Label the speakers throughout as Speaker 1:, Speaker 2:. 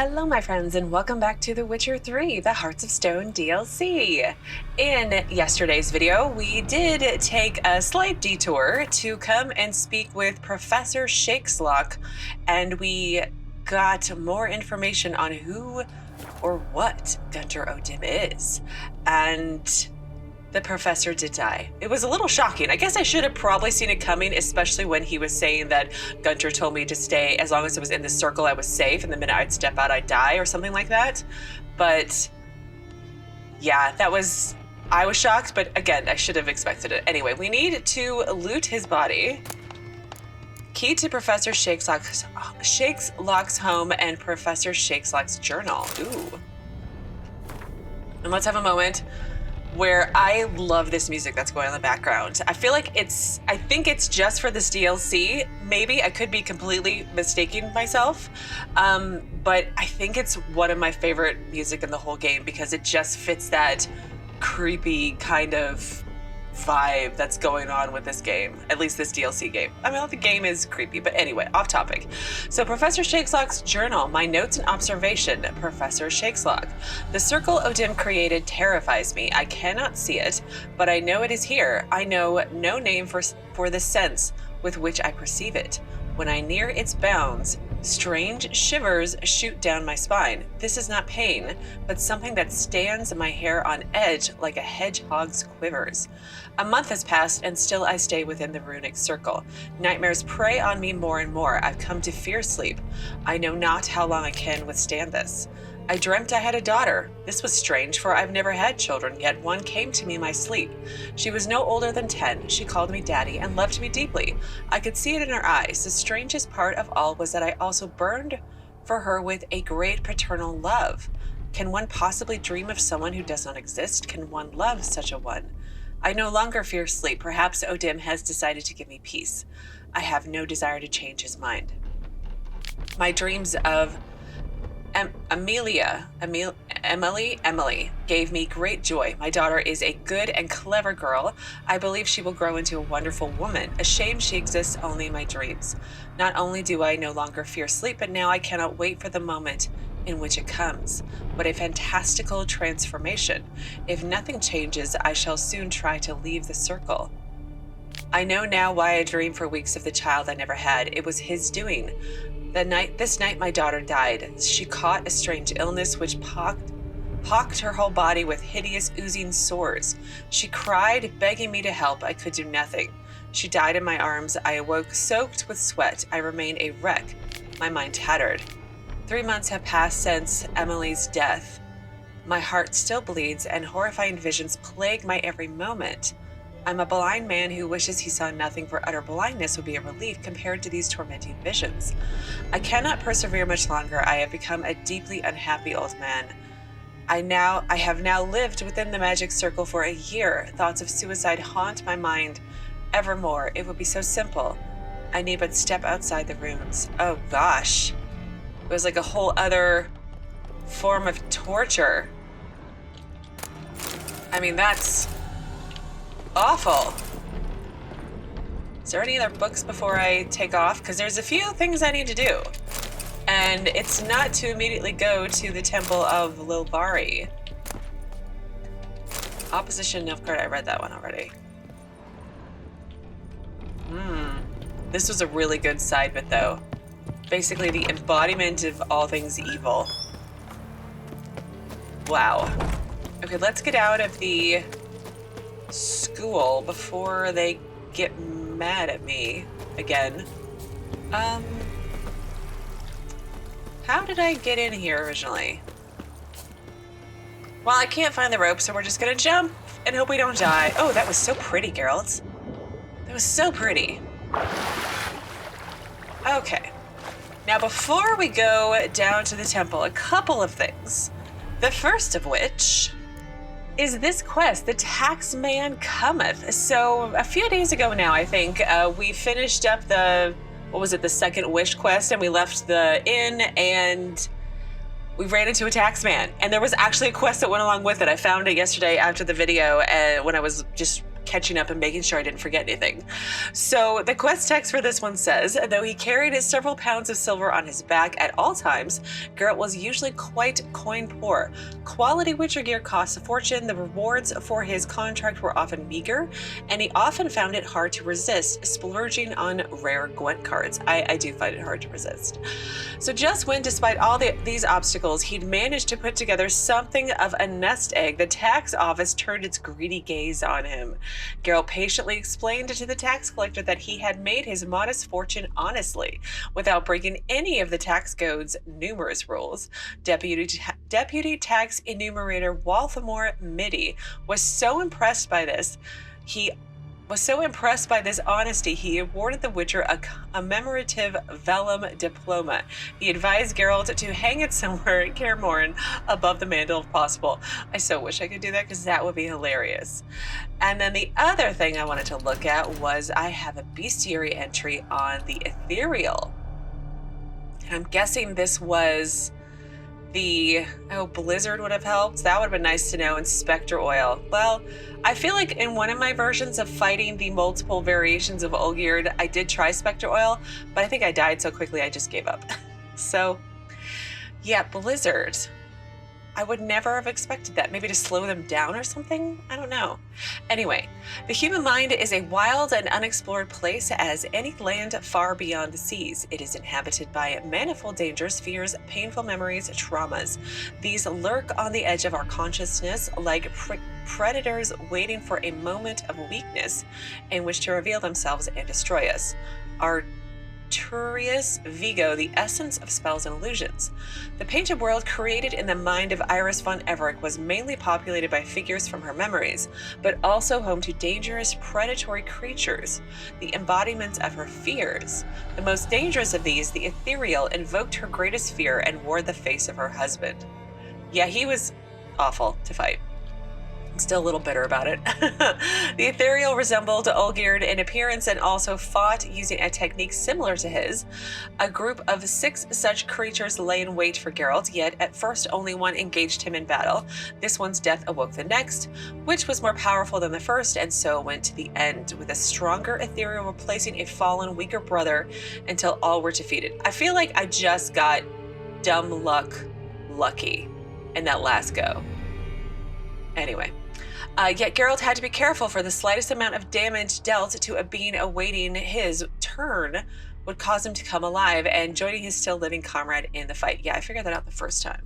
Speaker 1: Hello my friends and welcome back to The Witcher 3, the Hearts of Stone DLC. In yesterday's video, we did take a slight detour to come and speak with Professor Shakeslock, and we got more information on who or what Gaunter is. And the professor did die. It was a little shocking. I guess I should have probably seen it coming, especially when he was saying that Gaunter told me to stay as long as I was in the circle, I was safe, and the minute I'd step out, I'd die, or something like that. But yeah, I was shocked, but again, I should have expected it. Anyway, we need to loot his body. Key to Professor Shakeslock's home and Professor Shakeslock's journal. Ooh. And let's have a moment where I love this music that's going on in the background. I feel like I think it's just for this DLC. Maybe I could be completely mistaking myself. But I think it's one of my favorite music in the whole game because it just fits that creepy kind of vibe that's going on with this game, at least this DLC game. I mean, the game is creepy, but anyway, off topic. So Professor Shakeslock's journal, my notes and observation, Professor Shakeslock. The circle Odin created terrifies me. I cannot see it, but I know it is here. I know no name for the sense with which I perceive it. When I near its bounds, strange shivers shoot down my spine. This is not pain, but something that stands my hair on edge like a hedgehog's quivers. A month has passed, and still I stay within the runic circle. Nightmares prey on me more and more. I've come to fear sleep. I know not how long I can withstand this. I dreamt I had a daughter. This was strange, for I've never had children, yet one came to me in my sleep. She was no older than 10. She called me daddy and loved me deeply. I could see it in her eyes. The strangest part of all was that I also burned for her with a great paternal love. Can one possibly dream of someone who does not exist? Can one love such a one? I no longer fear sleep. Perhaps Odin has decided to give me peace. I have no desire to change his mind. My dreams of Emily gave me great joy. My daughter is a good and clever girl. I believe she will grow into a wonderful woman. A shame she exists only in my dreams. Not only do I no longer fear sleep, but now I cannot wait for the moment in which it comes. What a fantastical transformation. If nothing changes, I shall soon try to leave the circle. I know now why I dreamed for weeks of the child I never had. It was his doing. This night my daughter died. She caught a strange illness which pocked her whole body with hideous oozing sores. She cried, begging me to help. I could do nothing. She died in my arms. I awoke soaked with sweat. I remain a wreck, my mind tattered. 3 months have passed since Emily's death. My heart still bleeds, and horrifying visions plague my every moment. I'm a blind man who wishes he saw nothing, for utter blindness would be a relief compared to these tormenting visions. I cannot persevere much longer. I have become a deeply unhappy old man. I have now lived within the magic circle for a year. Thoughts of suicide haunt my mind evermore. It would be so simple. I need but step outside the rooms. Oh gosh. It was like a whole other form of torture. I mean, that's awful. Is there any other books before I take off? Because there's a few things I need to do. And it's not to immediately go to the Temple of Lilvari. Opposition Nilfgaard, I read that one already. This was a really good side bit though. Basically the embodiment of all things evil. Wow. Okay, let's get out of the school before they get mad at me again. How did I get in here originally? Well, I can't find the rope, so we're just gonna jump and hope we don't die. Oh, that was so pretty, Geralt. That was so pretty. Okay. Now, before we go down to the temple, a couple of things. The first of which is this quest, the Taxman Cometh. So a few days ago now, I think, we finished up the second wish quest, and we left the inn and we ran into a Taxman. And there was actually a quest that went along with it. I found it yesterday after the video when I was just catching up and making sure I didn't forget anything. So the quest text for this one says, though he carried several pounds of silver on his back at all times, Geralt was usually quite coin poor. Quality Witcher gear costs a fortune, the rewards for his contract were often meager, and he often found it hard to resist splurging on rare Gwent cards. I do find it hard to resist. So just when, despite all these obstacles, he'd managed to put together something of a nest egg, the tax office turned its greedy gaze on him. Geralt patiently explained to the tax collector that he had made his modest fortune honestly, without breaking any of the tax code's numerous rules. Deputy Tax Enumerator Walthamore Mitty was so impressed by this honesty, he awarded the Witcher a commemorative vellum diploma. He advised Geralt to hang it somewhere in Kaer Morhen above the mantle if possible. I so wish I could do that because that would be hilarious. And then the other thing I wanted to look at was I have a bestiary entry on the Ethereal. And I'm guessing this was Blizzard would have helped. That would have been nice to know. And Specter oil. Well, I feel like in one of my versions of fighting the multiple variations of Olgierd, I did try Specter oil, but I think I died so quickly I just gave up. So, yeah, Blizzard. I would never have expected that. Maybe to slow them down or something? I don't know. Anyway, the human mind is a wild and unexplored place as any land far beyond the seas. It is inhabited by manifold dangers, fears, painful memories, traumas. These lurk on the edge of our consciousness like predators waiting for a moment of weakness in which to reveal themselves and destroy us. Arturius Vigo, the essence of spells and illusions. The painted world created in the mind of Olgierd von Everec was mainly populated by figures from her memories, but also home to dangerous predatory creatures, the embodiments of her fears. The most dangerous of these, the Ethereal, invoked her greatest fear and wore the face of her husband. Yeah, he was awful to fight. I'm still a little bitter about it. The Ethereal resembled Olgierd in appearance and also fought using a technique similar to his. A group of 6 such creatures lay in wait for Geralt, yet at first only one engaged him in battle. This one's death awoke the next, which was more powerful than the first, and so went to the end, with a stronger Ethereal replacing a fallen, weaker brother until all were defeated. I feel like I just got dumb lucky in that last go. Anyway. Yet Geralt had to be careful, for the slightest amount of damage dealt to a being awaiting his turn would cause him to come alive and joining his still living comrade in the fight. Yeah, I figured that out the first time.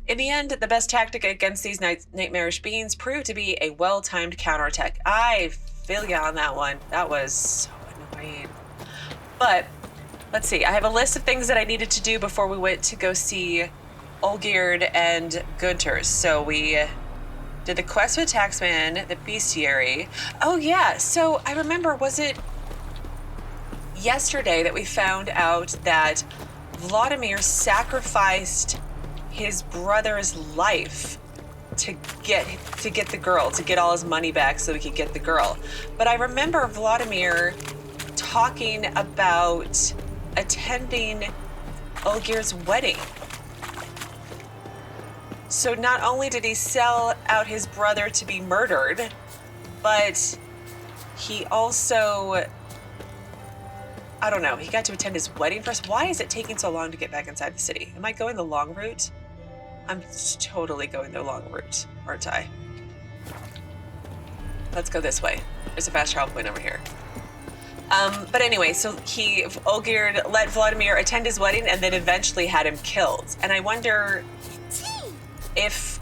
Speaker 1: In the end, the best tactic against these nightmarish beings proved to be a well-timed counterattack. I feel you on that one. That was so annoying. But let's see. I have a list of things that I needed to do before we went to go see Olgierd and Gaunter. So we did the quest with Taxman, the bestiary. Oh yeah, so I remember, was it yesterday that we found out that Vladimir sacrificed his brother's life to get the girl, to get all his money back so he could get the girl. But I remember Vladimir talking about attending Olgierd's wedding. So not only did he sell out his brother to be murdered, but he also, I don't know, he got to attend his wedding first. Why is it taking so long to get back inside the city? Am I going the long route? I'm totally going the long route, aren't I? Let's go this way. There's a fast travel point over here. But anyway, so Olgierd let Vladimir attend his wedding and then eventually had him killed. And I wonder if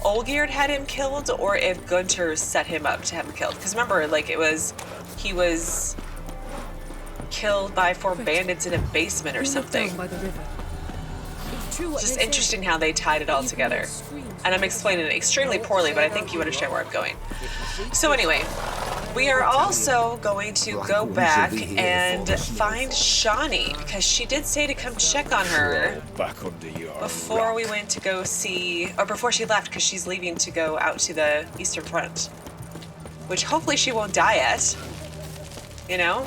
Speaker 1: Olgierd had him killed or if Gaunter set him up to have him killed. Because remember, like, he was killed by 4 bandits in a basement or something. It's just interesting how they tied it all together. And I'm explaining it extremely poorly, but I think you understand where I'm going. So anyway, we are also going to go back and find Shanni, because she did say to come check on her before we went to go see, or before she left, because she's leaving to go out to the Eastern Front, which hopefully she won't die at, you know?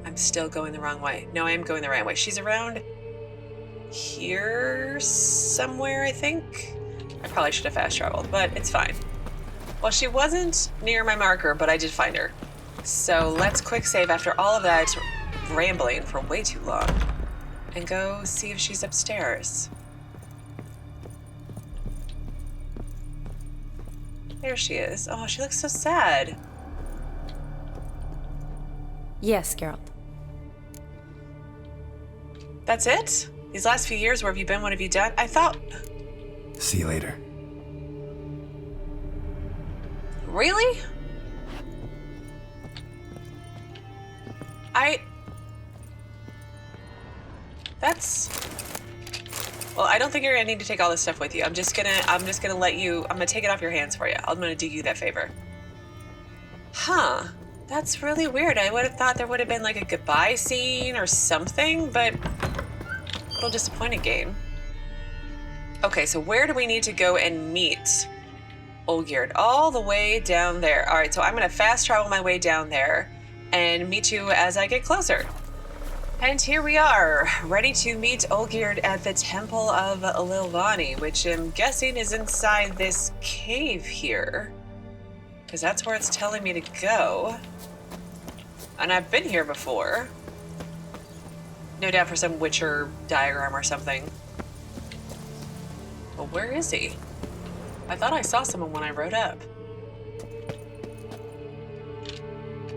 Speaker 1: I'm still going the wrong way. No, I am going the right way. She's around here somewhere, I think. I probably should have fast traveled, but it's fine. Well, she wasn't near my marker, but I did find her. So let's quick save after all of that rambling for way too long and go see if she's upstairs. There she is. Oh, she looks so sad.
Speaker 2: Yes, Geralt.
Speaker 1: That's it? These last few years, where have you been? What have you done? I thought...
Speaker 3: See you later.
Speaker 1: Really? That's... Well, I don't think you're gonna need to take all this stuff with you. I'm just gonna let you... I'm gonna take it off your hands for you. I'm gonna do you that favor. Huh. That's really weird. I would have thought there would have been like a goodbye scene or something, but... A little disappointed game. Okay, so where do we need to go and meet Olgierd? All the way down there. All right, so I'm gonna fast travel my way down there and meet you as I get closer. And here we are, ready to meet Olgierd at the Temple of Lilvani, which I'm guessing is inside this cave here, because that's where it's telling me to go. And I've been here before. No doubt for some Witcher diagram or something. Well, where is he? I thought I saw someone when I rode up.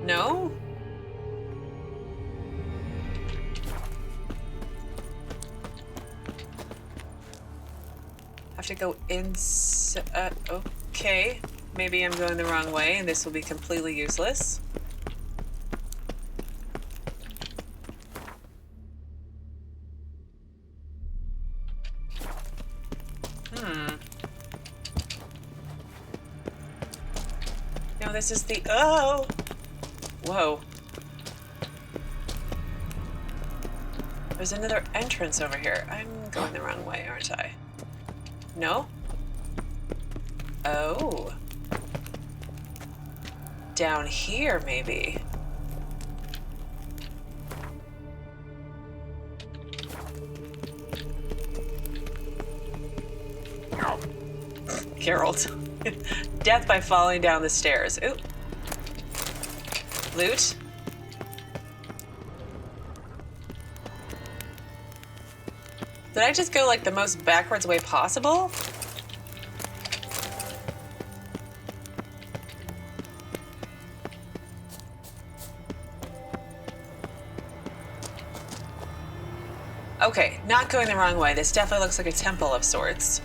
Speaker 1: No? Have to go inside. Okay. Maybe I'm going the wrong way and this will be completely useless. No, this is the... Oh! Whoa. There's another entrance over here. I'm going the wrong way, aren't I? No? Oh. Down here, maybe. Geralt. Death by falling down the stairs. Ooh. Loot. Did I just go like the most backwards way possible? Okay, not going the wrong way. This definitely looks like a temple of sorts.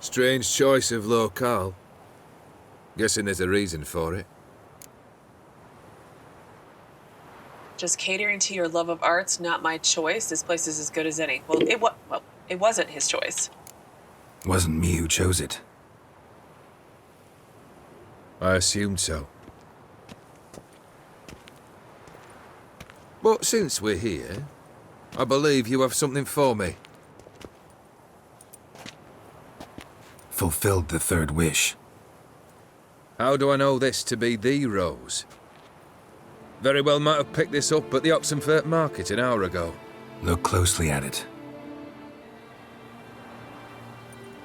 Speaker 4: Strange choice of locale. Guessing there's a reason for it.
Speaker 1: Just catering to your love of arts, not my choice. This place is as good as any. Well, it wasn't his choice.
Speaker 3: Wasn't me who chose it.
Speaker 4: I assumed so. But since we're here, I believe you have something for me.
Speaker 3: Fulfilled the third wish.
Speaker 4: How do I know this to be the rose? Very well might have picked this up at the Oxenfurt market an hour ago.
Speaker 3: Look closely at it.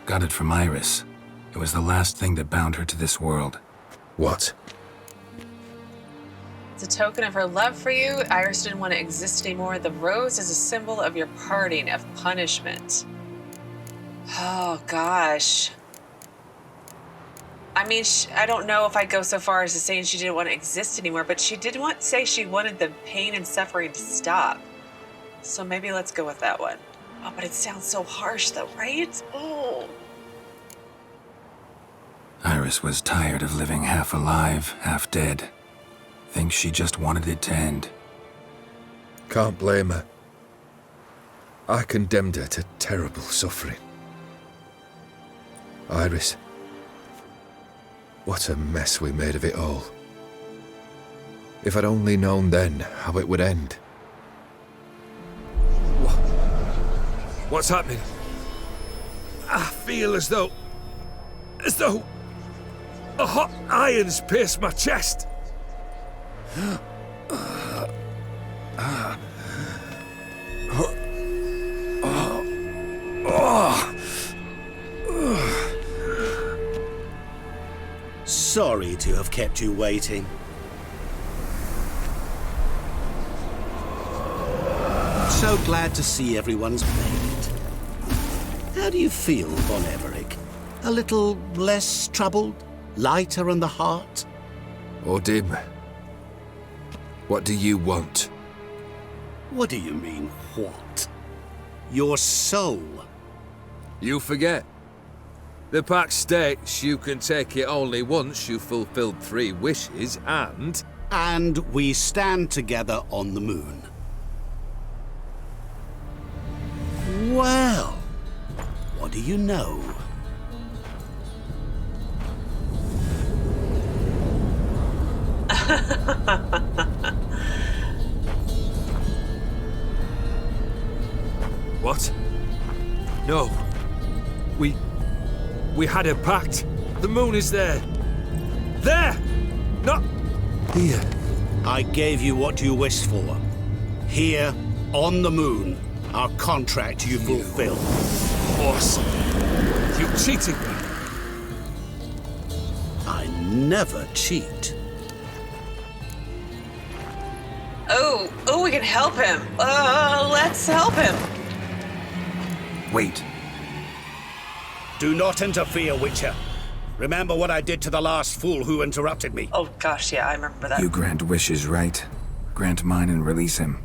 Speaker 3: Got it from Iris. It was the last thing that bound her to this world.
Speaker 4: What?
Speaker 1: It's a token of her love for you. Iris didn't want to exist anymore. The rose is a symbol of your parting, of punishment. Oh, gosh. I mean, I don't know if I'd go so far as to saying she didn't want to exist anymore, but she did say she wanted the pain and suffering to stop. So maybe let's go with that one. Oh, but it sounds so harsh though, right? Oh.
Speaker 3: Iris was tired of living half alive, half dead. Thinks she just wanted it to end.
Speaker 4: Can't blame her. I condemned her to terrible suffering. Iris. What a mess we made of it all. If I'd only known then how it would end. What's happening? feel as though a hot iron's pierced my chest.
Speaker 2: Sorry to have kept you waiting. So glad to see everyone's made it. How do you feel, von Everec? A little less troubled? Lighter on the heart?
Speaker 4: Odim, what do you want?
Speaker 2: What do you mean, what? Your soul.
Speaker 4: You forget. The pact states you can take it only once you've fulfilled 3 wishes and...
Speaker 2: And we stand together on the moon. Well, what do you know?
Speaker 4: What? No. We had a pact. The moon is there. There! Not here.
Speaker 2: I gave you what you wished for. Here, on the moon, our contract you fulfill.
Speaker 4: Awesome. You cheated me.
Speaker 2: I never cheat.
Speaker 1: Oh, we can help him. Let's help him.
Speaker 3: Wait.
Speaker 2: Do not interfere, Witcher. Remember what I did to the last fool who interrupted me.
Speaker 1: Oh gosh, yeah, I remember that.
Speaker 3: You grant wishes, right? Grant mine and release him.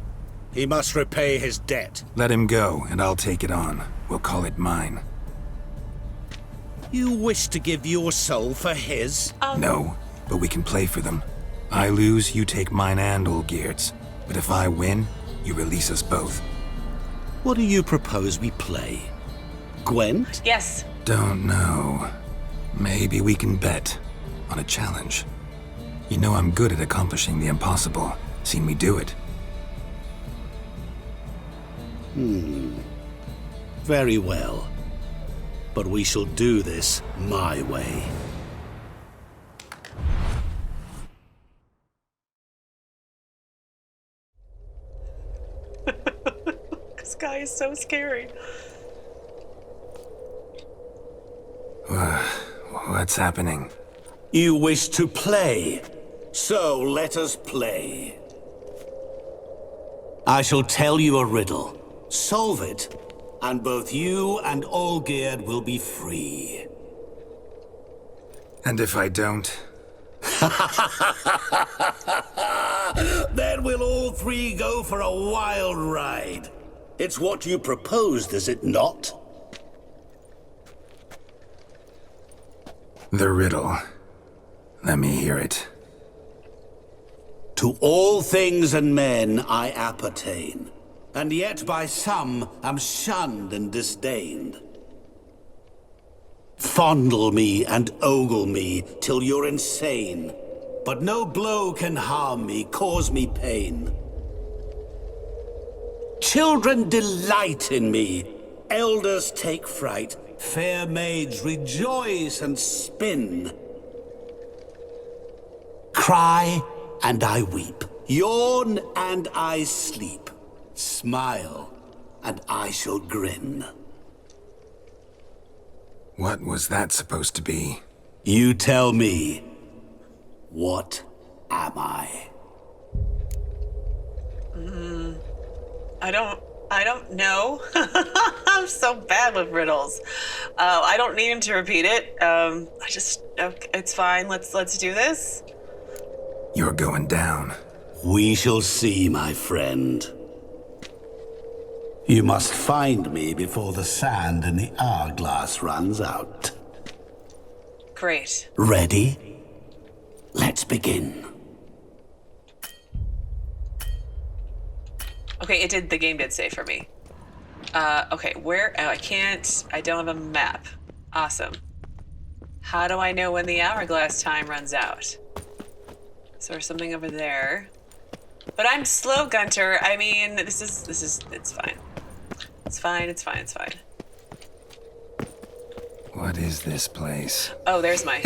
Speaker 2: He must repay his debt.
Speaker 3: Let him go, and I'll take it on. We'll call it mine.
Speaker 2: You wish to give your soul for his?
Speaker 3: No, but we can play for them. I lose, you take mine and Olgierd's. But if I win, you release us both.
Speaker 2: What do you propose we play? Gwent?
Speaker 1: Yes.
Speaker 3: Don't know. Maybe we can bet on a challenge. You know I'm good at accomplishing the impossible. Seen me do it.
Speaker 2: Very well. But we shall do this my way.
Speaker 1: This guy is so scary.
Speaker 3: What's happening?
Speaker 2: You wish to play, so let us play. I shall tell you a riddle. Solve it, and both you and Olgierd will be free.
Speaker 3: And if I don't?
Speaker 2: Then we'll all 3 go for a wild ride. It's what you proposed, is it not?
Speaker 3: The riddle. Let me hear it.
Speaker 2: To all things and men I appertain, and yet by some am shunned and disdained. Fondle me and ogle me till you're insane, but no blow can harm me, cause me pain. Children delight in me, elders take fright, fair maids rejoice and spin. Cry and I weep, yawn and I sleep, smile and I shall grin.
Speaker 3: What was that supposed to be?
Speaker 2: You tell me, what am I?
Speaker 1: I don't know. I'm so bad with riddles. I don't need him to repeat it. Okay, it's fine. Let's do this.
Speaker 3: You're going down.
Speaker 2: We shall see, my friend. You must find me before the sand in the hourglass runs out.
Speaker 1: Great.
Speaker 2: Ready? Let's begin.
Speaker 1: Okay, the game did say for me. Okay, where, I don't have a map. Awesome. How do I know when the hourglass time runs out? So there's something over there. But I'm slow, Gaunter. I mean, it's fine. It's fine.
Speaker 3: What is this place?
Speaker 1: Oh, there's my...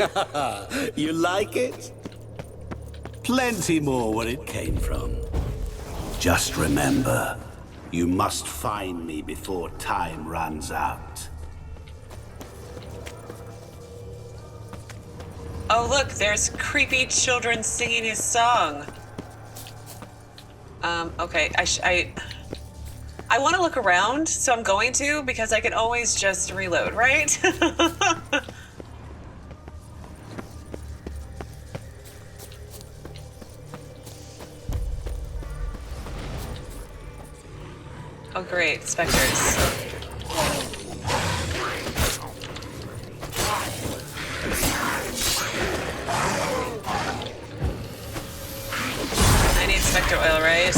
Speaker 2: You like it? Plenty more where it came from. Just remember, you must find me before time runs out.
Speaker 1: Oh, look, there's creepy children singing his song. Okay, I want to look around, so I'm going to, because I can always just reload, right? Oh, great, specters. I need Specter oil, right?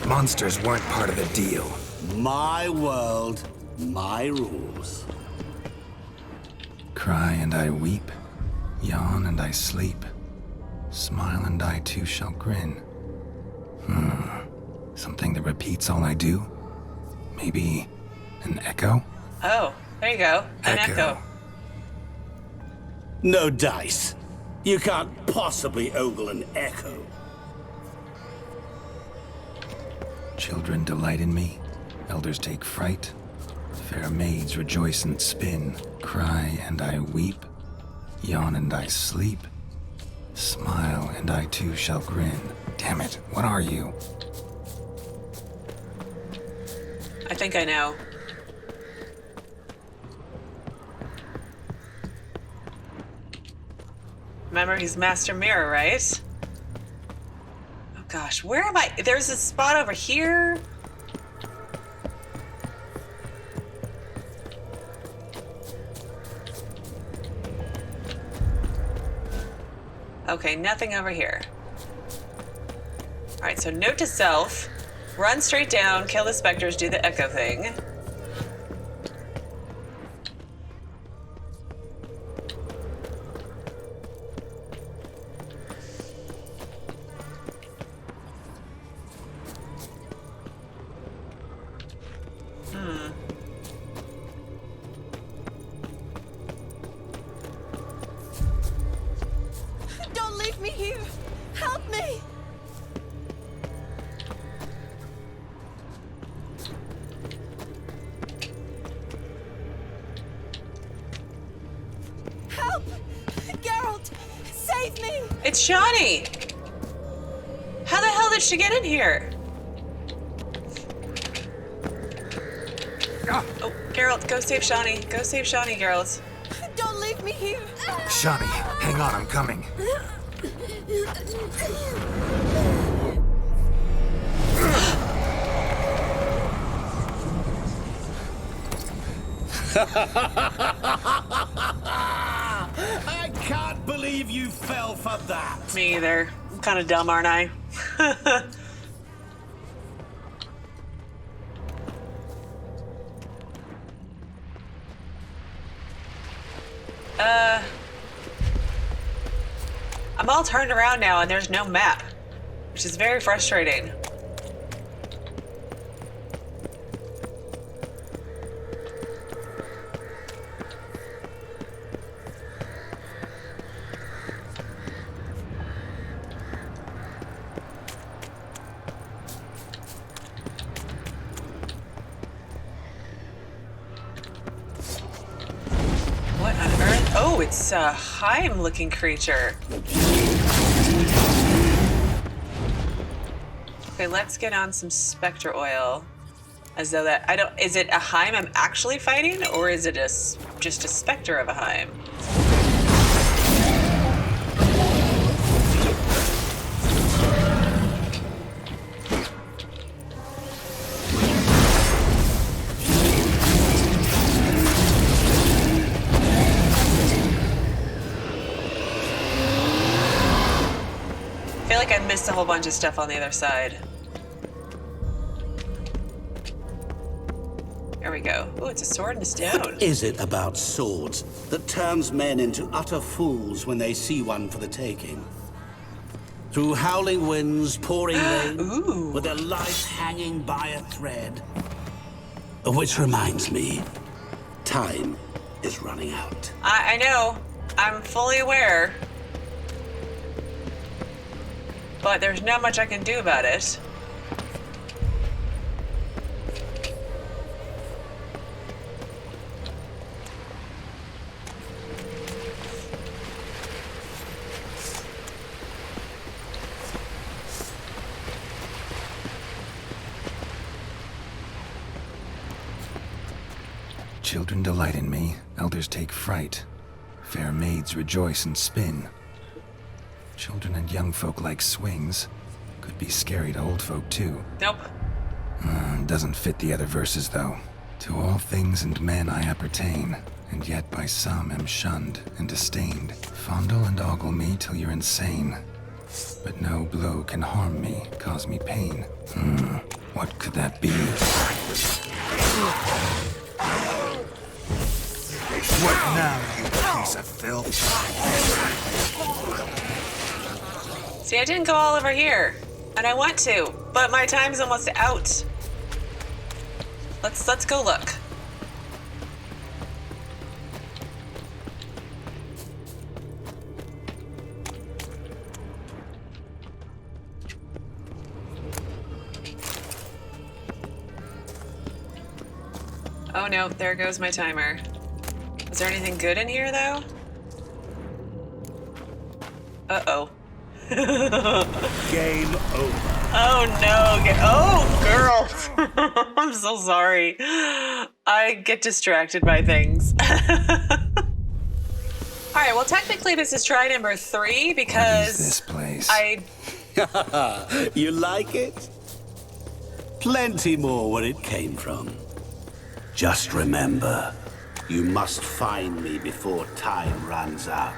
Speaker 3: Monsters weren't part of the deal.
Speaker 2: My world, my rules.
Speaker 3: Cry and I weep, yawn and I sleep, smile and I too shall grin. Something that repeats all I do? Maybe an echo?
Speaker 1: Oh, there you go. An echo.
Speaker 2: No dice. You can't possibly ogle an echo.
Speaker 3: Children delight in me, elders take fright, fair maids rejoice and spin, cry and I weep, yawn and I sleep, smile and I too shall grin. Damn it, what are you?
Speaker 1: I think I know. Remember, he's Master Mirror, right? Oh gosh, where am I? There's a spot over here. Okay, nothing over here. All right, so note to self, run straight down, kill the specters, do the echo thing.
Speaker 5: Don't leave me here! Help me! Help! Geralt! Save me!
Speaker 1: It's Shani! How the hell did she get in here? Oh, Geralt, go save Shani. Go save Shani, Geralt.
Speaker 5: Don't leave me here!
Speaker 3: Shani, hang on, I'm coming.
Speaker 2: I can't believe you fell for that.
Speaker 1: Me either. I'm kind of dumb, aren't I? I'm all turned around now and there's no map, which is very frustrating. What on earth? Oh, it's a Heim-looking creature. Okay, let's get on some Specter oil. As though that, is it a Heim I'm actually fighting, or is it just a Specter of a Heim? I feel like I missed a whole bunch of stuff on the other side. There we go. Ooh, it's a sword and a stone.
Speaker 2: What is it about swords that turns men into utter fools when they see one for the taking? Through howling winds, pouring rain,
Speaker 1: Ooh.
Speaker 2: with their life hanging by a thread. Which reminds me, time is running out.
Speaker 1: I know. I'm fully aware. But there's not much I can do about it.
Speaker 3: Children delight in me, elders take fright. Fair maids rejoice and spin. Children and young folk like swings. Could be scary to old folk too.
Speaker 1: Nope.
Speaker 3: Doesn't fit the other verses though. To all things and men I appertain, and yet by some am shunned and disdained. Fondle and ogle me till you're insane. But no blow can harm me, cause me pain. What could that be?
Speaker 6: What now, you piece of filth?
Speaker 1: See, I didn't go all over here. And I want to, but my time's almost out. Let's go look. Oh no, there goes my timer. Is there anything good in here though? Uh-oh.
Speaker 2: Game over.
Speaker 1: Oh no, girl. I'm so sorry. I get distracted by things. Alright, well technically this is try number 3 because
Speaker 3: What is this place?
Speaker 2: You like it? Plenty more where it came from. Just remember, you must find me before time runs out.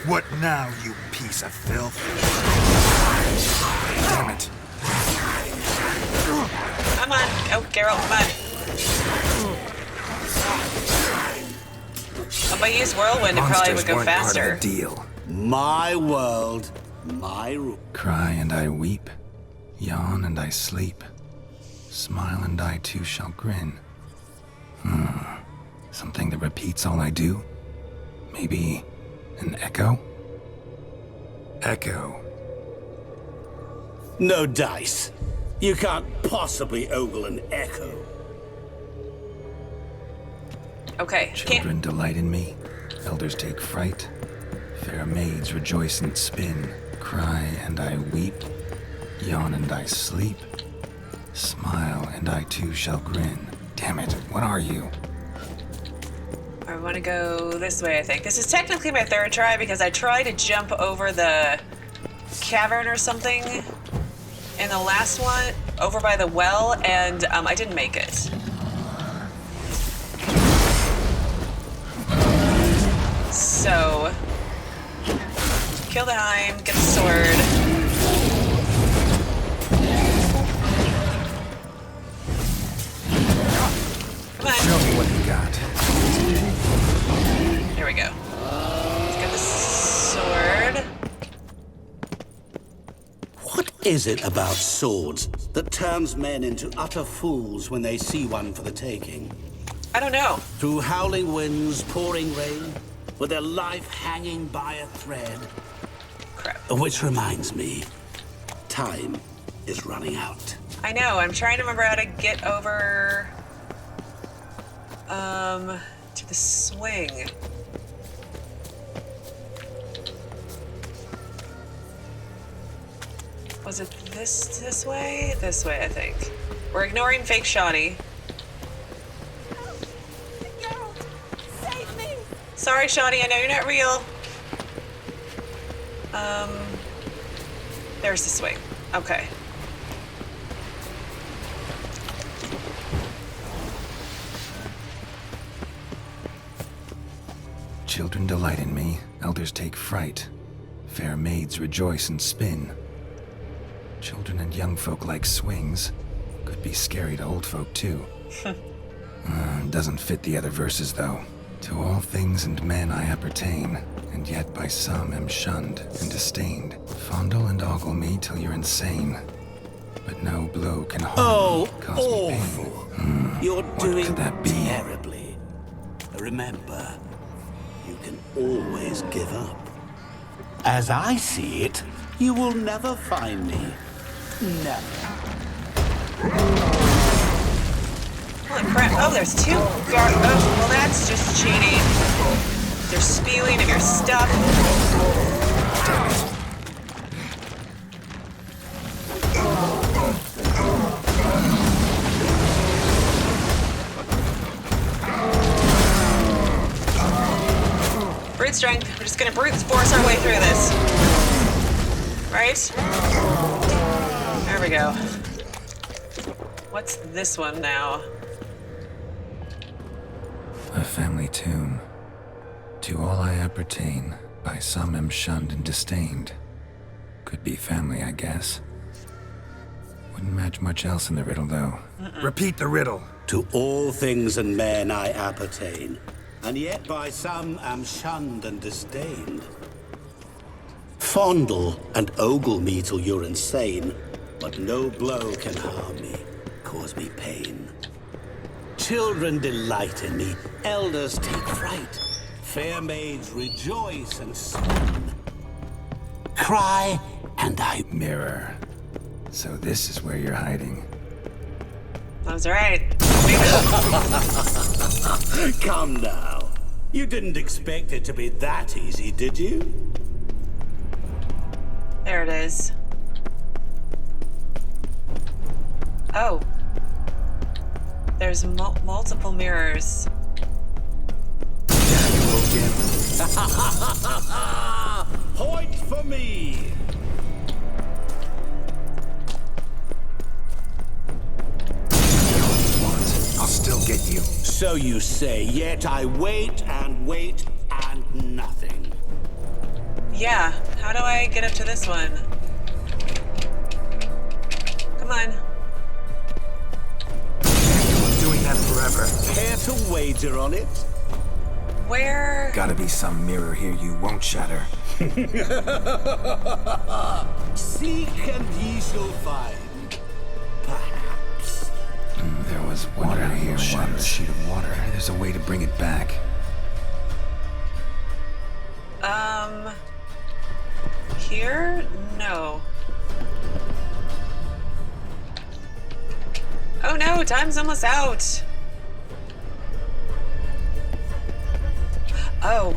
Speaker 6: What now, you piece of filth?
Speaker 3: Damn it.
Speaker 1: Come on. Oh, Geralt, come on. If I use Whirlwind, it probably would
Speaker 3: Monsters
Speaker 1: go
Speaker 3: weren't part of
Speaker 1: faster.
Speaker 3: the deal.
Speaker 2: My world, my rule.
Speaker 3: Cry and I weep, yawn and I sleep, smile and I too shall grin. Something that repeats all I do? Maybe an echo? Echo.
Speaker 2: No dice. You can't possibly ogle an echo.
Speaker 1: Okay.
Speaker 3: Children delight in me, elders take fright. Fair maids rejoice and spin, cry and I weep, yawn and I sleep, smile and I too shall grin. Damn it, what are you?
Speaker 1: I want to go this way, I think. This is technically my 3rd try because I tried to jump over the cavern or something in the last one, over by the well, and I didn't make it. So, kill the Heim, get the sword. Come on.
Speaker 3: Show me what you got.
Speaker 1: There we go. Let's get the sword.
Speaker 2: What is it about swords that turns men into utter fools when they see one for the taking?
Speaker 1: I don't know.
Speaker 2: Through howling winds, pouring rain, with their life hanging by a thread.
Speaker 1: Crap.
Speaker 2: Which reminds me, time is running out.
Speaker 1: I know, I'm trying to remember how to get over... to the swing. Was it this way? This way, I think. We're ignoring fake Shanni.
Speaker 5: Geralt, save me!
Speaker 1: Sorry, Shanni, I know you're not real. There's the swing. Okay.
Speaker 3: Children delight in me, elders take fright. Fair maids rejoice and spin. Children and young folk like swings. Could be scary to old folk too. Doesn't fit the other verses though. To all things and men I appertain, and yet by some am shunned and disdained. Fondle and ogle me till you're insane, but no blow can harm me, cause me pain.
Speaker 2: Awful. You're doing
Speaker 3: could that be?
Speaker 2: terribly. Remember, you can always give up. As I see it, you will never find me. Never.
Speaker 1: Holy crap. Oh, there's two oh, well, that's just cheating. They're spewing of your stuff. Brute strength. We're just gonna brute force our way through this. Right? There we go. What's this one now?
Speaker 3: A family tune. To all I appertain, by some am shunned and disdained. Could be family, I guess. Wouldn't match much else in the riddle, though.
Speaker 6: Repeat the riddle.
Speaker 2: To all things and men I appertain, and yet by some am shunned and disdained. Fondle and ogle me till you're insane, but no blow can harm me, cause me pain. Children delight in me, elders take fright, fair maids rejoice and swoon. Cry, and I...
Speaker 3: Mirror. So this is where you're hiding.
Speaker 1: That's right.
Speaker 2: Come now. You didn't expect it to be that easy, did you?
Speaker 1: There it is. Oh. There's multiple mirrors.
Speaker 2: Point for me!
Speaker 6: I'll still get you.
Speaker 2: So you say, yet I wait and wait and nothing.
Speaker 1: Yeah, how do I get up to this one? Come on.
Speaker 6: Doing that forever.
Speaker 2: Care to wager on it?
Speaker 1: Where?
Speaker 3: Gotta be some mirror here you won't shatter.
Speaker 2: Seek and ye shall find. Perhaps.
Speaker 3: There was water here once. A sheet of water. There's a way to bring it back.
Speaker 1: Here? No. Oh no, time's almost out. Oh.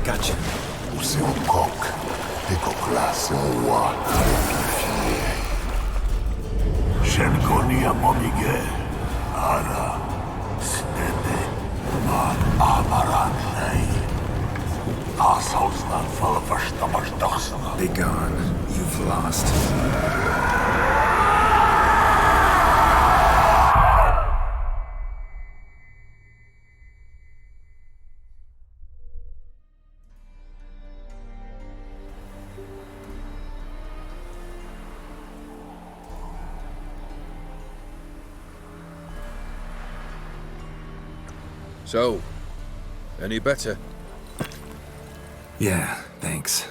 Speaker 3: Gotcha.
Speaker 7: Shenkonia momige, ara, stede, ma amaran lei. Assaulsland fala verstamars dagsana.
Speaker 3: Be gone. You've lost.
Speaker 4: So, any better?
Speaker 3: Yeah, thanks.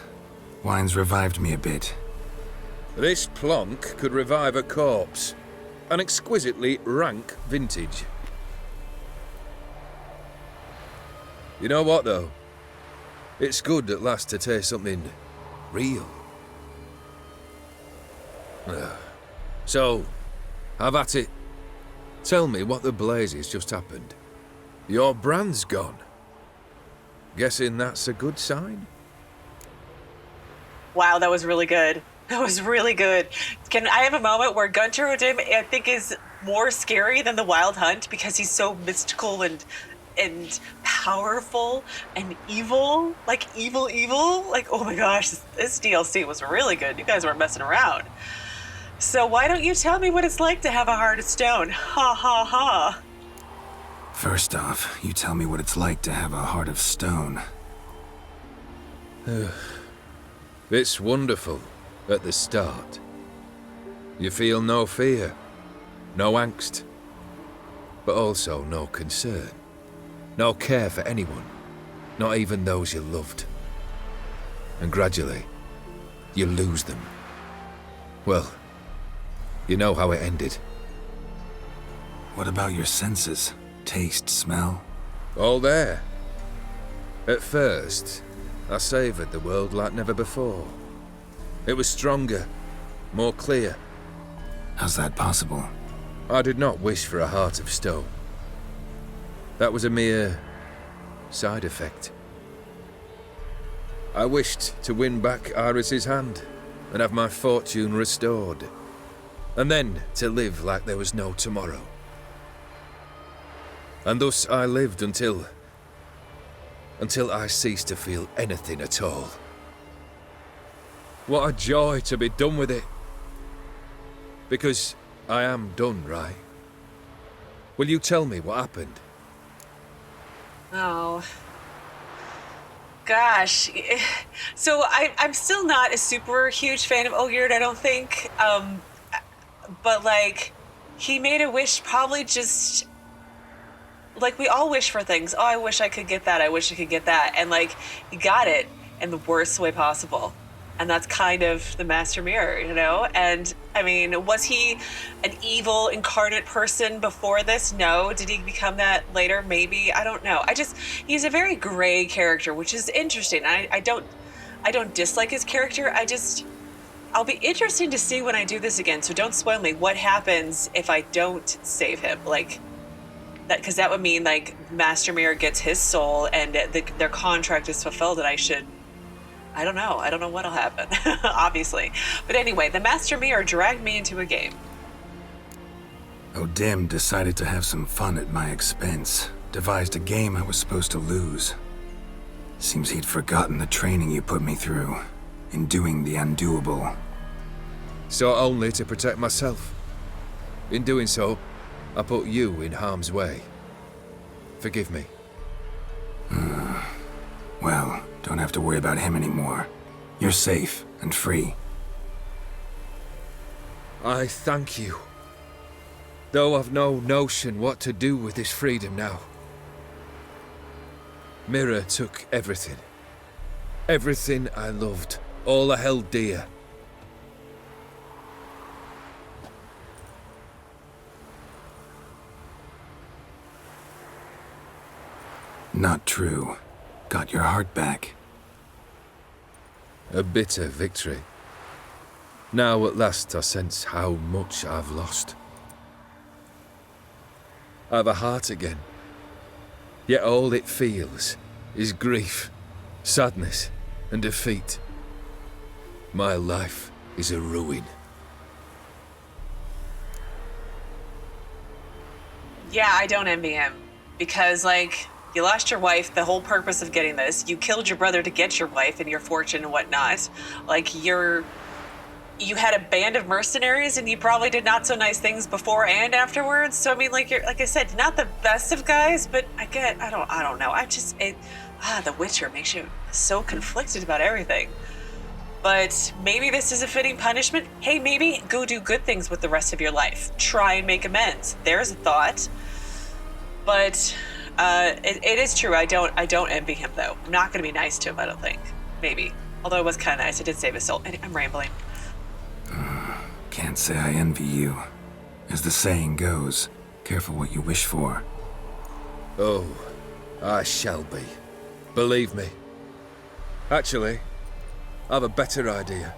Speaker 3: Wine's revived me a bit.
Speaker 4: This plonk could revive a corpse. An exquisitely rank vintage. You know what, though? It's good at last to taste something real. So, have at it. Tell me what the blazes just happened. Your brand's gone. Guessing that's a good sign?
Speaker 1: Wow, that was really good. That was really good. Can I have a moment where Gaunter, I think, is more scary than the Wild Hunt because he's so mystical and powerful and evil? Like, evil? Like, oh my gosh, this DLC was really good. You guys weren't messing around. So why don't you tell me what it's like to have a heart of stone? Ha ha ha.
Speaker 3: First off, you tell me what it's like to have a heart of stone.
Speaker 4: It's wonderful at the start. You feel no fear, no angst, but also no concern, no care for anyone, not even those you loved. And gradually, you lose them. Well, you know how it ended.
Speaker 3: What about your senses? Taste, smell?
Speaker 4: All there. At first, I savoured the world like never before. It was stronger, more clear.
Speaker 3: How's that possible?
Speaker 4: I did not wish for a heart of stone. That was a mere side effect. I wished to win back Iris's hand and have my fortune restored, and then to live like there was no tomorrow. And thus I lived until I ceased to feel anything at all. What a joy to be done with it. Because I am done, right? Will you tell me what happened?
Speaker 1: Oh. Gosh. So I'm still not a super huge fan of Olgierd, I don't think. But like, he made a wish probably just... Like, we all wish for things. Oh, I wish I could get that. I wish I could get that. And, like, he got it in the worst way possible. And that's kind of the Master Mirror, you know? And, I mean, was he an evil, incarnate person before this? No. Did he become that later? Maybe. I don't know. He's a very gray character, which is interesting. I don't dislike his character. I'll be interested to see when I do this again. So don't spoil me. What happens if I don't save him? Like... Because that would mean, like, Master Mirror gets his soul and their contract is fulfilled, and I don't know what'll happen, obviously. But anyway, the Master Mirror dragged me into a game.
Speaker 3: Odim decided to have some fun at my expense. Devised a game I was supposed to lose. Seems he'd forgotten the training you put me through, in doing the undoable.
Speaker 4: So only to protect myself. In doing so, I put you in harm's way. Forgive me.
Speaker 3: Well, don't have to worry about him anymore. You're safe and free.
Speaker 4: I thank you. Though I've no notion what to do with this freedom now. Mirror took everything. Everything I loved. All I held dear.
Speaker 3: Not true. Got your heart back.
Speaker 4: A bitter victory. Now at last I sense how much I've lost. I've a heart again. Yet all it feels is grief, sadness, and defeat. My life is a ruin.
Speaker 1: Yeah, I don't envy him. Because, like... You lost your wife, the whole purpose of getting this. You killed your brother to get your wife and your fortune and whatnot. Like, you had a band of mercenaries and you probably did not so nice things before and afterwards. So, I mean, like I said, not the best of guys, but I don't know. The Witcher makes you so conflicted about everything. But maybe this is a fitting punishment. Hey, maybe go do good things with the rest of your life. Try and make amends. There's a thought. But... it is true. I don't envy him, though. I'm not going to be nice to him, I don't think. Maybe. Although it was kind of nice. I did save his soul. I'm rambling.
Speaker 3: Can't say I envy you. As the saying goes, careful what you wish for.
Speaker 4: Oh, I shall be. Believe me. Actually, I've a better idea.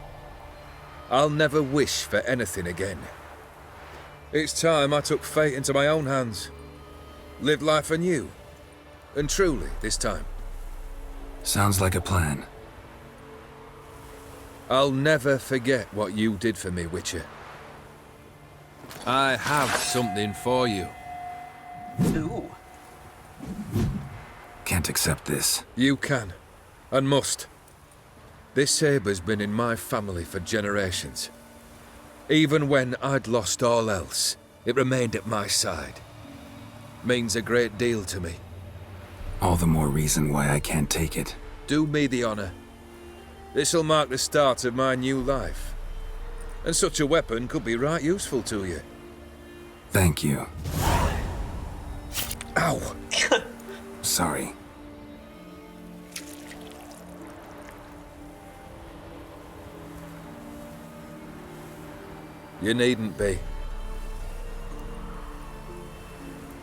Speaker 4: I'll never wish for anything again. It's time I took fate into my own hands. Lived life anew. And truly, this time.
Speaker 3: Sounds like a plan.
Speaker 4: I'll never forget what you did for me, Witcher. I have something for you.
Speaker 1: Ooh.
Speaker 3: Can't accept this.
Speaker 4: You can. And must. This sabre's been in my family for generations. Even when I'd lost all else, it remained at my side. Means a great deal to me.
Speaker 3: All the more reason why I can't take it.
Speaker 4: Do me the honor. This'll mark the start of my new life. And such a weapon could be right useful to you.
Speaker 3: Thank you.
Speaker 4: Ow!
Speaker 3: Sorry.
Speaker 4: You needn't be.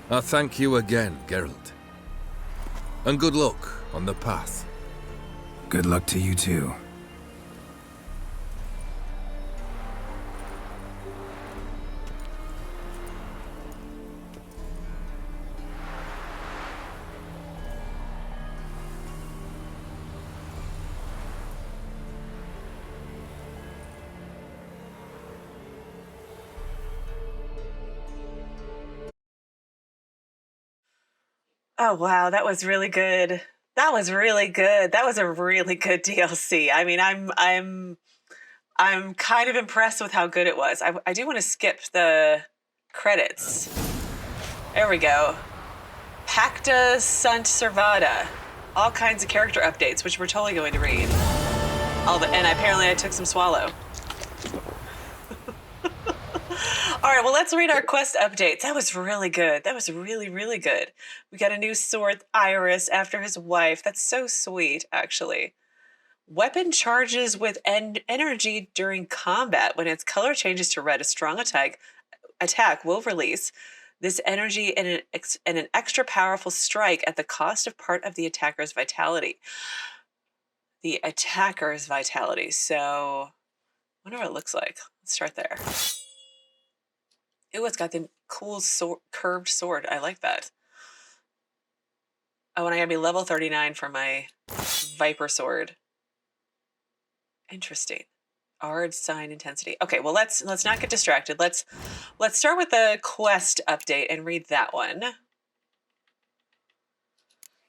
Speaker 4: I thank you again, Geralt. And good luck on the path.
Speaker 3: Good luck to you too.
Speaker 1: Oh wow, that was really good. That was really good. That was a really good DLC. I mean, I'm kind of impressed with how good it was. I do want to skip the credits. There we go. Pacta sunt servata. All kinds of character updates, which we're totally going to read. And apparently I took some swallow. All right, well, let's read our quest updates. That was really good. That was really, really good. We got a new sword, Iris, after his wife. That's so sweet, actually. Weapon charges with energy during combat. When its color changes to red, a strong attack will release this energy in an extra powerful strike at the cost of part of the attacker's vitality. The attacker's vitality. So, I wonder what it looks like. Let's start there. Ooh, it's got the cool curved sword. I like that. Oh, and I gotta be level 39 for my Viper sword. Interesting. Ard sign intensity. Okay, well let's not get distracted. Let's start with the quest update and read that one.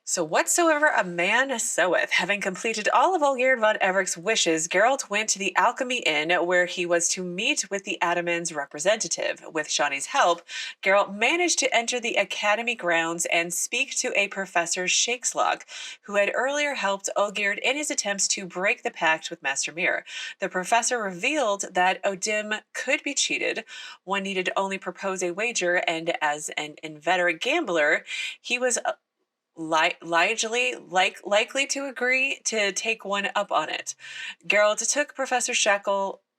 Speaker 1: So whatsoever a man soweth, having completed all of Olgierd von Everec's wishes, Geralt went to the Alchemy Inn, where he was to meet with the Ataman's representative. With Shanni's help, Geralt managed to enter the Academy grounds and speak to a Professor Shakeslock, who had earlier helped Olgierd in his attempts to break the pact with Master Mir. The professor revealed that Odim could be cheated. One needed only propose a wager, and as an inveterate gambler, he was likely to agree to take one up on it. Geralt took Professor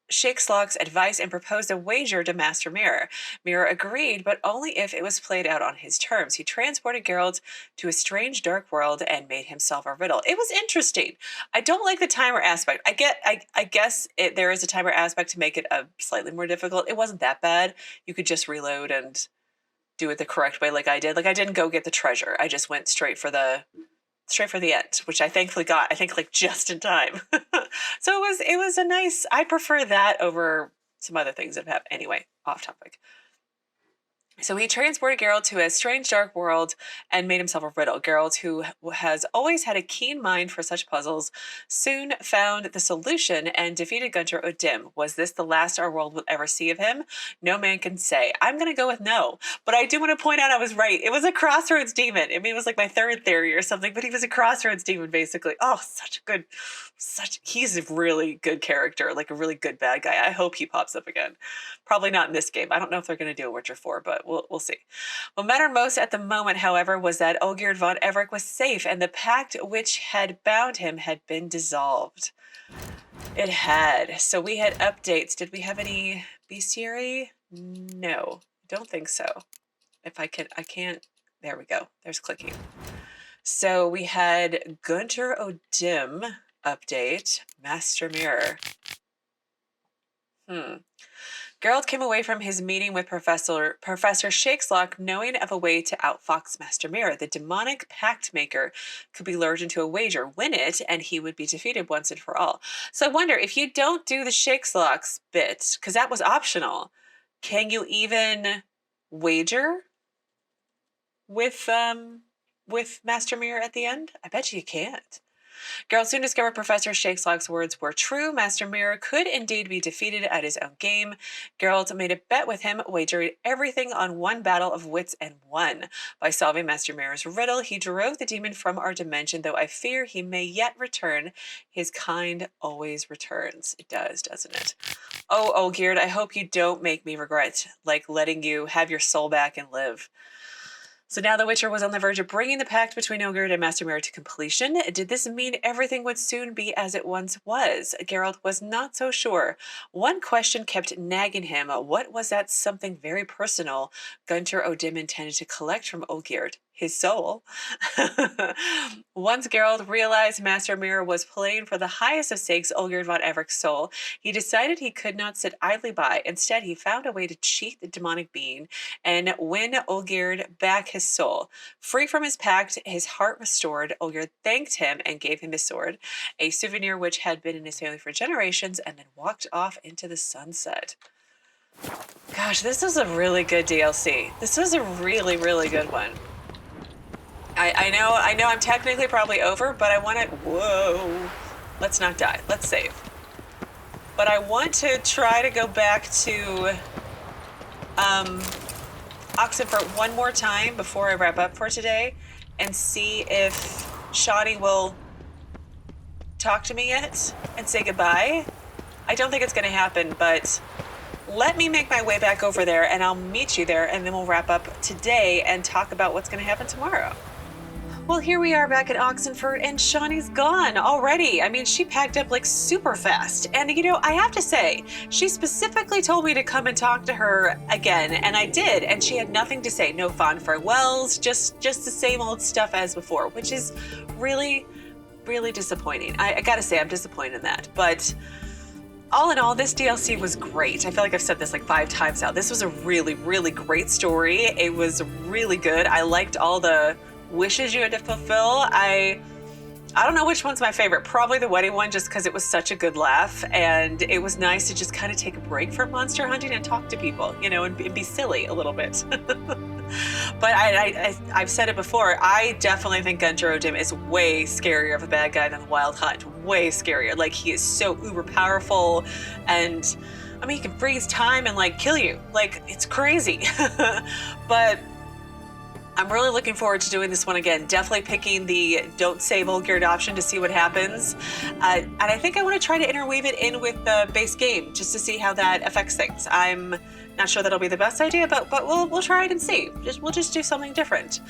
Speaker 1: Shakeslock's advice and proposed a wager to Master Mir. Mir agreed, but only if it was played out on his terms. He transported Geralt to a strange dark world and made him solve a riddle. It was interesting. I don't like the timer aspect. I guess there is a timer aspect to make it slightly more difficult. It wasn't that bad. You could just reload and do it the correct way like I did. Like I didn't go get the treasure. I just went straight for the end, which I thankfully got, I think like just in time. So it was a nice, I prefer that over some other things that have happened. Anyway, off topic. So he transported Geralt to a strange dark world and made himself a riddle. Geralt, who has always had a keen mind for such puzzles, soon found the solution and defeated Gaunter Odim. Was this the last our world would ever see of him? No man can say. I'm going to go with no. But I do want to point out I was right. It was a crossroads demon. I mean, it was like my third theory or something, but he was a crossroads demon, basically. Oh, he's a really good character, like a really good bad guy. I hope he pops up again. Probably not in this game. I don't know if they're going to do a Witcher 4, but we'll see. What mattered most at the moment, however, was that Olgierd von Everec was safe, and the pact which had bound him had been dissolved. It had. So we had updates. Did we have any bestiary? No, don't think so. If I can't. There we go. There's clicking. So we had Gaunter Odim update, Master Mirror. Geralt came away from his meeting with Professor Shakeslock knowing of a way to outfox Master Mirror. The demonic pact maker could be lured into a wager, win it, and he would be defeated once and for all. So I wonder, if you don't do the Shakeslock's bit, because that was optional, can you even wager with Master Mirror at the end? I bet you can't. Geralt soon discovered Professor Shakeslock's words were true. Master Mirror could indeed be defeated at his own game. Geralt made a bet with him, wagered everything on one battle of wits and won. By solving Master Mirror's riddle, he drove the demon from our dimension, though I fear he may yet return. His kind always returns. It does, doesn't it? Oh, Olgierd, I hope you don't make me regret, like, letting you have your soul back and live. So now the Witcher was on the verge of bringing the pact between Olgierd and Master Mirror to completion. Did this mean everything would soon be as it once was? Geralt was not so sure. One question kept nagging him. What was that something very personal Gaunter O'Dim intended to collect from Olgierd? His soul. Once Geralt realized Master Mirror was playing for the highest of stakes, Olgierd von Everec's soul, he decided he could not sit idly by. Instead, he found a way to cheat the demonic being and win Olgierd back his soul. Free from his pact, his heart restored, Olgierd thanked him and gave him his sword, a souvenir which had been in his family for generations, and then walked off into the sunset. Gosh, this is a really good DLC. This was a really, really good one. I know I'm technically probably over, but I want to, whoa, let's not die. Let's save. But I want to try to go back to Oxenfurt one more time before I wrap up for today and see if Shanni will talk to me yet and say goodbye. I don't think it's going to happen, but let me make my way back over there and I'll meet you there, and then we'll wrap up today and talk about what's going to happen tomorrow. Well, here we are back at Oxenfurt, and Shawnee's gone already. I mean, she packed up like super fast. And you know, I have to say, she specifically told me to come and talk to her again, and I did. And she had nothing to say. No fond farewells, just the same old stuff as before, which is really, really disappointing. I gotta say, I'm disappointed in that. But all in all, this DLC was great. I feel like I've said this like 5 times now. This was a really, really great story. It was really good. I liked all the wishes you had to fulfill. I don't know which one's my favorite. Probably the wedding one, just because it was such a good laugh, and it was nice to just kind of take a break from monster hunting and talk to people, you know, and be silly a little bit. But I've said it before, I definitely think Gaunter O'Dim is way scarier of a bad guy than the Wild Hunt. Way scarier. Like, he is so uber powerful, and I mean, he can freeze time and like kill you. Like, it's crazy. But I'm really looking forward to doing this one again. Definitely picking the don't save Olgierd option to see what happens. And I think I want to try to interweave it in with the base game just to see how that affects things. I'm not sure that'll be the best idea, but we'll try it and see. We'll just do something different.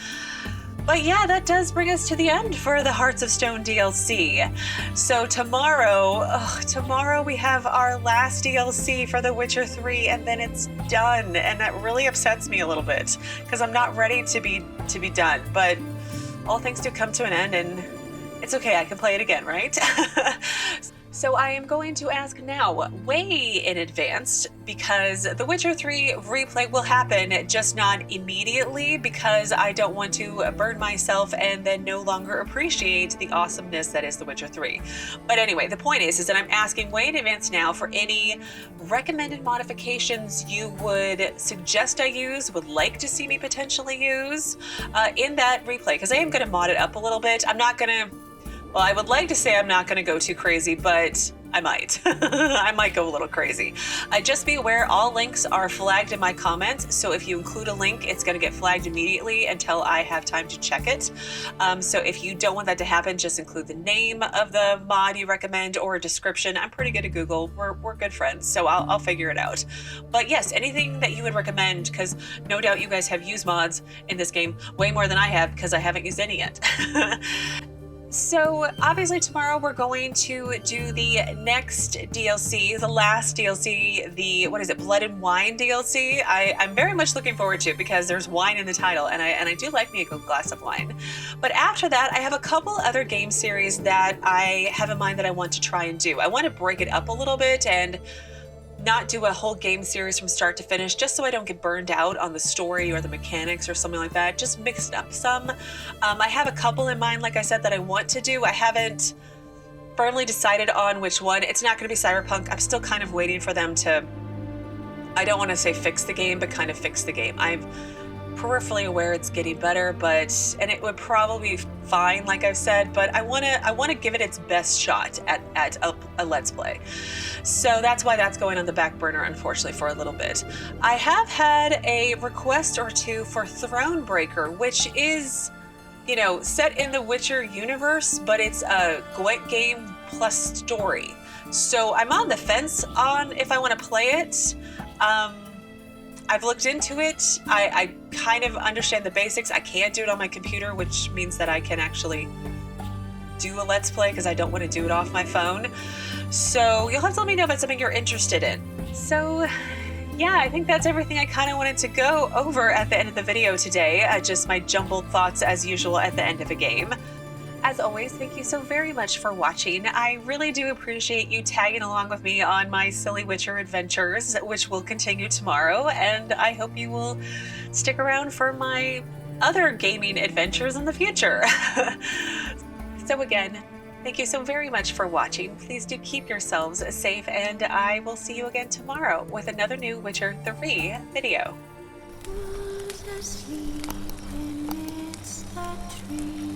Speaker 1: But yeah, that does bring us to the end for the Hearts of Stone DLC. So tomorrow we have our last DLC for The Witcher 3, and then it's done. And that really upsets me a little bit because I'm not ready to be done. But all things do come to an end, and it's okay. I can play it again, right? So I am going to ask now, way in advance, because The Witcher 3 replay will happen, just not immediately, because I don't want to burn myself and then no longer appreciate the awesomeness that is The Witcher 3. But anyway, the point is that I'm asking way in advance now for any recommended modifications you would suggest I use, would like to see me potentially use in that replay, because I am going to mod it up a little bit. I'm not going to, well, I would like to say I'm not going to go too crazy, but I might. I might go a little crazy. Just be aware, all links are flagged in my comments, so if you include a link, it's going to get flagged immediately until I have time to check it. So if you don't want that to happen, just include the name of the mod you recommend or a description. I'm pretty good at Google. We're good friends, so I'll figure it out. But yes, anything that you would recommend, because no doubt you guys have used mods in this game way more than I have, because I haven't used any yet. So obviously tomorrow we're going to do the next DLC, the last DLC, the, what is it, Blood and Wine DLC. I'm very much looking forward to it because there's wine in the title, and I do like me a good glass of wine. But after that, I have a couple other game series that I have in mind that I want to try and do. I want to break it up a little bit and not do a whole game series from start to finish, just so I don't get burned out on the story or the mechanics or something like that. Just mix it up some. I have a couple in mind, like I said, that I want to do. I haven't firmly decided on which one. It's not going to be Cyberpunk. I'm still kind of waiting for them to, I don't want to say fix the game, but kind of fix the game. peripherally aware it's getting better, and it would probably be fine, like I've said, but I wanna give it its best shot at a Let's Play. So that's why that's going on the back burner, unfortunately, for a little bit. I have had a request or two for Thronebreaker, which is, you know, set in the Witcher universe, but it's a Gwent game plus story. So I'm on the fence on if I want to play it. I've looked into it. I kind of understand the basics. I can't do it on my computer, which means that I can actually do a Let's Play because I don't want to do it off my phone. So you'll have to let me know if it's something you're interested in. So yeah, I think that's everything I kind of wanted to go over at the end of the video today. Just my jumbled thoughts as usual at the end of a game. As always, thank you so very much for watching. I really do appreciate you tagging along with me on my silly Witcher adventures, which will continue tomorrow, and I hope you will stick around for my other gaming adventures in the future. So again, thank you so very much for watching. Please do keep yourselves safe, and I will see you again tomorrow with another new Witcher 3 video.
Speaker 5: Who's asleep amidst the trees?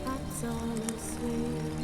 Speaker 5: That's all asleep.